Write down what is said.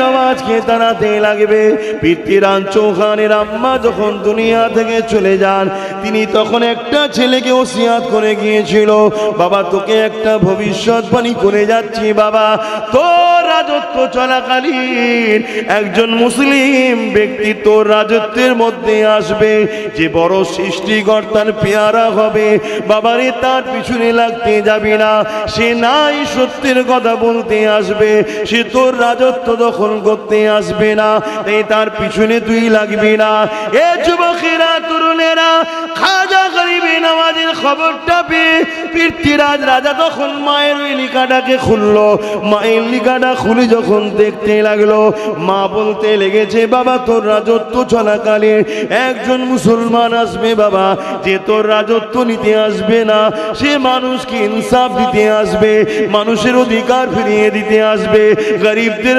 নওয়াজকে তাড়াতে লাগবে। পৃথ্বীরাজ চৌহানের আম্মা যখন দুনিয়া থেকে চলে যান, তিনি তখন একটা ছেলেকে ওসিয়াত করে গিয়েছিল, বাবা তোকে একটা ভবিষ্যৎবাণী করে যাচ্ছি বাবা, তোর রাজত্ব চলাকালীন একজন মুসলিম ব্যক্তি তোর রাজত্বের মধ্যে আসবে, যে বড় সৃষ্টিকর্তার পেয়ারা হবে বাবারে, তার পিছনে লাগতে যাবি না, সে নাই সত্যের কথা বলতে আসবে, সে তোর রাজত্ব দখল করতে আসবে না, তাই তার পিছনে তুই লাগবি না। এ যুবকেরা, তরুণেরা, খাজা গরিব নওয়াজের খবরটা পেয়ে পৃথ্বীরাজ রাজা তখন মায়ের ওই লিখাটাকে খুললো। মায়ের লিখাটা খুলে যখন দেখতে লাগলো, মা বলতে লেগেছে বাবা তোর রাজত্ব চলাকালে একজন মুসলমান আসবে বাবা, যে তোর রাজত্ব নিতে আসবে না, সে মানুষকে ইনসাফ দিতে আসবে, মানুষের অধিকার ফিরিয়ে দিতে আসবে, গরিবদের